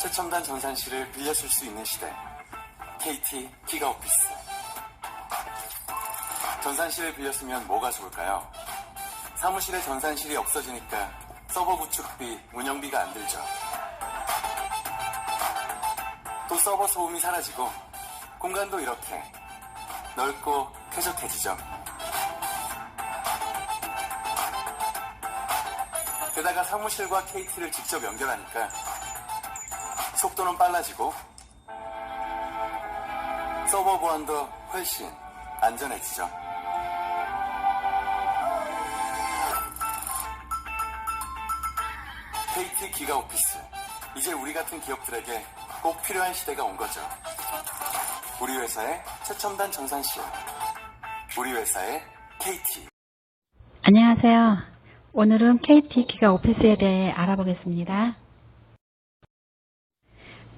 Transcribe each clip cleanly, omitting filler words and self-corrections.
최첨단 전산실을 빌려쓸 수 있는 시대. KT 기가오피스. 전산실을 빌렸으면 뭐가 좋을까요? 사무실에 전산실이 없어지니까 서버 구축비, 운영비가 안 들죠. 또 서버 소음이 사라지고 공간도 이렇게 넓고 쾌적해지죠. 게다가 사무실과 KT를 직접 연결하니까 속도는 빨라지고 서버 보안도 훨씬 안전해지죠. KT 기가오피스. 이제 우리 같은 기업들에게 꼭 필요한 시대가 온 거죠. 우리 회사의 최첨단 전산실. 우리 회사의 KT. 안녕하세요. 오늘은 KT 기가오피스에 대해 알아보겠습니다.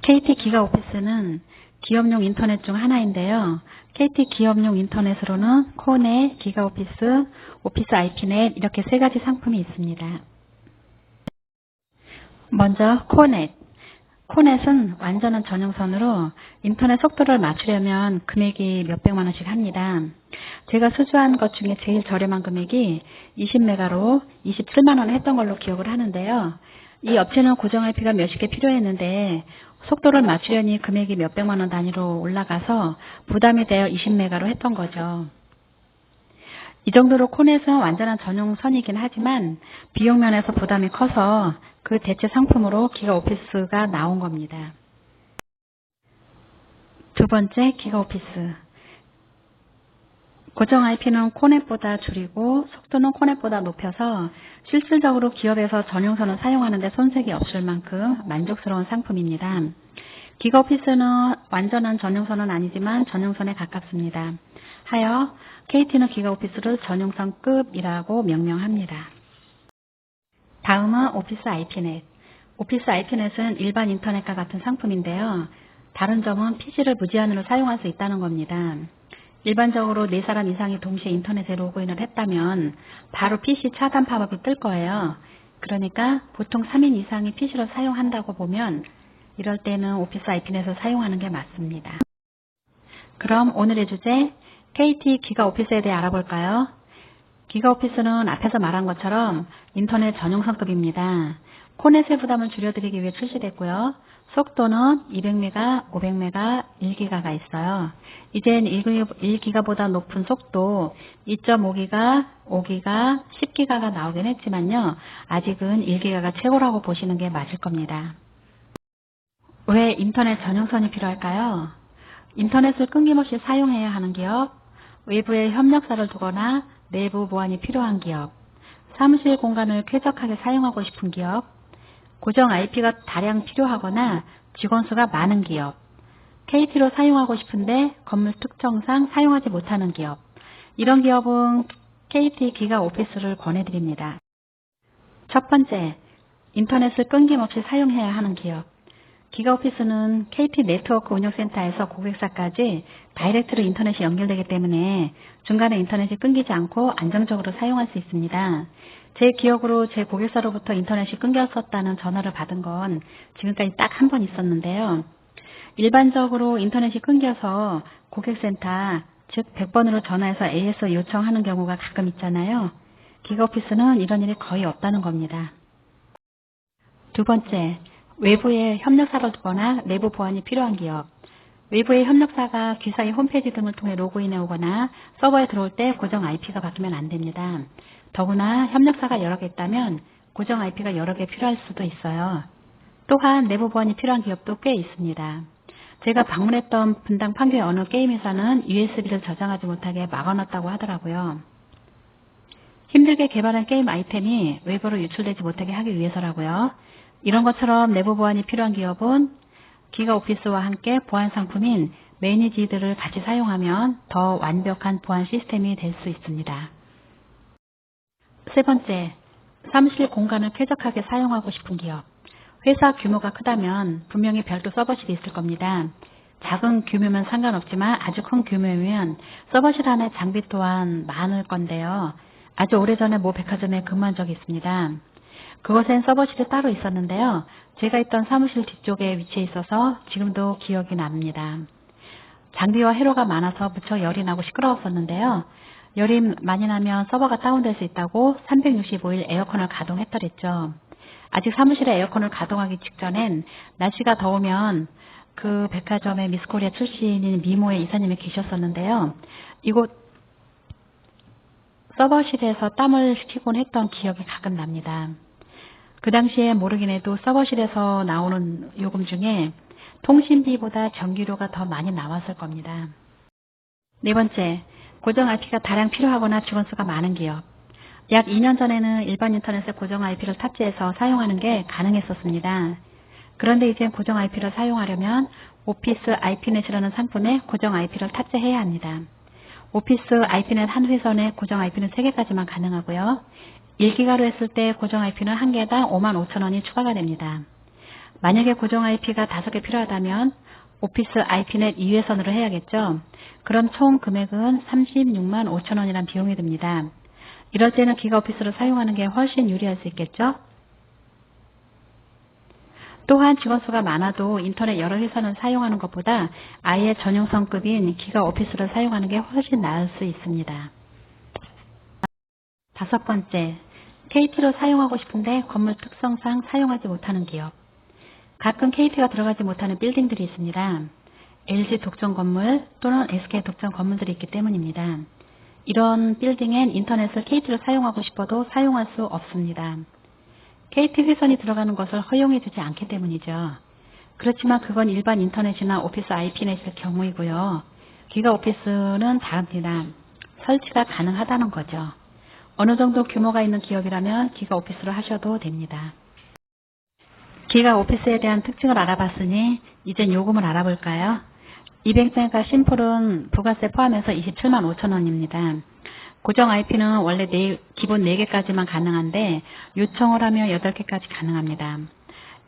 KT 기가오피스는 기업용 인터넷 중 하나인데요. KT 기업용 인터넷으로는 코넷, 기가오피스, 오피스 IP넷 이렇게 세 가지 상품이 있습니다. 먼저 코넷. 코넷은 완전한 전용선으로 인터넷 속도를 맞추려면 금액이 몇백만 원씩 합니다. 제가 수주한 것 중에 제일 저렴한 금액이 20메가로 27만 원에 했던 걸로 기억을 하는데요. 이 업체는 고정 IP가 몇십 개 필요했는데 속도를 맞추려니 금액이 몇백만 원 단위로 올라가서 부담이 되어 20메가로 했던 거죠. 이 정도로 코넷은 완전한 전용선이긴 하지만 비용 면에서 부담이 커서 그 대체 상품으로 기가오피스가 나온 겁니다. 두 번째, 기가오피스. 고정 IP는 코넷보다 줄이고 속도는 코넷보다 높여서 실질적으로 기업에서 전용선을 사용하는데 손색이 없을 만큼 만족스러운 상품입니다. 기가오피스는 완전한 전용선은 아니지만 전용선에 가깝습니다. 하여 KT는 기가오피스를 전용선급이라고 명명합니다. 다음은 오피스 IP넷. 오피스 IP넷은 일반 인터넷과 같은 상품인데요. 다른 점은 PC를 무제한으로 사용할 수 있다는 겁니다. 일반적으로 4사람 이상이 동시에 인터넷에 로그인을 했다면 바로 PC 차단 팝업이 뜰 거예요. 그러니까 보통 3인 이상이 PC를 사용한다고 보면 이럴 때는 오피스 IP넷을 사용하는 게 맞습니다. 그럼 오늘의 주제 KT 기가오피스에 대해 알아볼까요? 기가오피스는 앞에서 말한 것처럼 인터넷 전용선급입니다. 코넷의 부담을 줄여드리기 위해 출시됐고요. 속도는 200메가, 500메가, 1기가가 있어요. 이젠 1기가보다 높은 속도 2.5기가, 5기가, 10기가가 나오긴 했지만요. 아직은 1기가가 최고라고 보시는 게 맞을 겁니다. 왜 인터넷 전용선이 필요할까요? 인터넷을 끊김없이 사용해야 하는 기업, 외부에 협력사를 두거나 내부 보안이 필요한 기업, 사무실 공간을 쾌적하게 사용하고 싶은 기업, 고정 IP가 다량 필요하거나 직원 수가 많은 기업, KT로 사용하고 싶은데 건물 특성상 사용하지 못하는 기업, 이런 기업은 KT 기가오피스를 권해드립니다. 첫 번째, 인터넷을 끊김없이 사용해야 하는 기업. 기가오피스는 KT 네트워크 운영센터에서 고객사까지 다이렉트로 인터넷이 연결되기 때문에 중간에 인터넷이 끊기지 않고 안정적으로 사용할 수 있습니다. 제 기억으로 제 고객사로부터 인터넷이 끊겼었다는 전화를 받은 건 지금까지 딱 한 번 있었는데요. 일반적으로 인터넷이 끊겨서 고객센터, 즉 100번으로 전화해서 AS 요청하는 경우가 가끔 있잖아요. 기가오피스는 이런 일이 거의 없다는 겁니다. 두 번째, 외부에 협력사를 두거나 내부 보안이 필요한 기업. 외부의 협력사가 기사의 홈페이지 등을 통해 로그인해 오거나 서버에 들어올 때 고정 IP가 바뀌면 안 됩니다. 더구나 협력사가 여러 개 있다면 고정 IP가 여러 개 필요할 수도 있어요. 또한 내부 보안이 필요한 기업도 꽤 있습니다. 제가 방문했던 분당 판교의 어느 게임 회사는 USB를 저장하지 못하게 막아놨다고 하더라고요. 힘들게 개발한 게임 아이템이 외부로 유출되지 못하게 하기 위해서라고요. 이런 것처럼 내부 보안이 필요한 기업은 기가오피스와 함께 보안 상품인 매니지드를 같이 사용하면 더 완벽한 보안 시스템이 될 수 있습니다. 세 번째, 사무실 공간을 쾌적하게 사용하고 싶은 기업. 회사 규모가 크다면 분명히 별도 서버실이 있을 겁니다. 작은 규모면 상관없지만 아주 큰 규모면 서버실 안에 장비 또한 많을 건데요. 아주 오래전에 모 백화점에 근무한 적이 있습니다. 그곳엔 서버실이 따로 있었는데요. 제가 있던 사무실 뒤쪽에 위치해 있어서 지금도 기억이 납니다. 장비와 회로가 많아서 무척 열이 나고 시끄러웠었는데요. 열이 많이 나면 서버가 다운될 수 있다고 365일 에어컨을 가동했더랬죠. 아직 사무실에 에어컨을 가동하기 직전엔 날씨가 더우면 그 백화점의 미스코리아 출신인 미모의 이사님이 계셨었는데요. 이곳 서버실에서 땀을 튀곤 했던 기억이 가끔 납니다. 그 당시에 모르긴 해도 서버실에서 나오는 요금 중에 통신비보다 전기료가 더 많이 나왔을 겁니다. 네 번째, 고정 IP가 다량 필요하거나 직원수가 많은 기업. 약 2년 전에는 일반 인터넷에 고정 IP를 탑재해서 사용하는 게 가능했었습니다. 그런데 이제 고정 IP를 사용하려면 오피스 IP넷이라는 상품에 고정 IP를 탑재해야 합니다. 오피스 IP넷 한 회선에 고정 IP는 3개까지만 가능하고요. 1기가로 했을 때 고정 IP는 한 개당 55,000원이 추가가 됩니다. 만약에 고정 IP가 5개 필요하다면 오피스 IP넷 2회선으로 해야겠죠. 그럼 총 금액은 36만 5천원이란 비용이 듭니다. 이럴 때는 기가 오피스를 사용하는 게 훨씬 유리할 수 있겠죠. 또한 직원수가 많아도 인터넷 여러 회선을 사용하는 것보다 아예 전용성급인 기가 오피스를 사용하는 게 훨씬 나을 수 있습니다. 5번째, KT로 사용하고 싶은데 건물 특성상 사용하지 못하는 기업. 가끔 KT가 들어가지 못하는 빌딩들이 있습니다. LG 독점 건물 또는 SK 독점 건물들이 있기 때문입니다. 이런 빌딩엔 인터넷을 KT로 사용하고 싶어도 사용할 수 없습니다. KT 회선이 들어가는 것을 허용해 주지 않기 때문이죠. 그렇지만 그건 일반 인터넷이나 오피스 IP넷의 경우이고요. 기가 오피스는 다릅니다. 설치가 가능하다는 거죠. 어느 정도 규모가 있는 기업이라면 기가 오피스로 하셔도 됩니다. 기가 오피스에 대한 특징을 알아봤으니 이젠 요금을 알아볼까요? 200메가 심플은 부가세 포함해서 27만 5천원입니다. 고정 IP는 원래 기본 4개까지만 가능한데 요청을 하면 8개까지 가능합니다.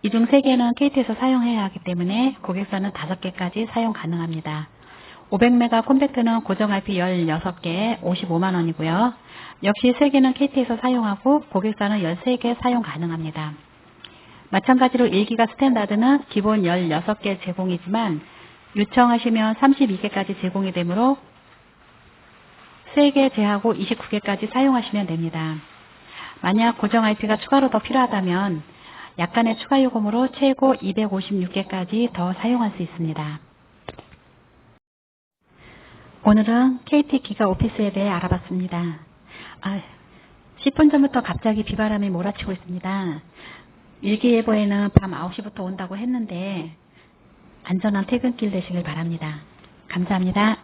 이 중 3개는 KT에서 사용해야 하기 때문에 고객사는 5개까지 사용 가능합니다. 500메가 콤팩트는 고정 IP 16개 55만원이고요. 역시 3개는 KT에서 사용하고 고객사는 13개 사용 가능합니다. 마찬가지로 1기가 스탠다드는 기본 16개 제공이지만 요청하시면 32개까지 제공이 되므로 3개 제하고 29개까지 사용하시면 됩니다. 만약 고정 IP가 추가로 더 필요하다면 약간의 추가 요금으로 최고 256개까지 더 사용할 수 있습니다. 오늘은 KT 기가 오피스에 대해 알아봤습니다. 10분 전부터 갑자기 비바람이 몰아치고 있습니다. 일기예보에는 밤 9시부터 온다고 했는데 안전한 퇴근길 되시길 바랍니다. 감사합니다.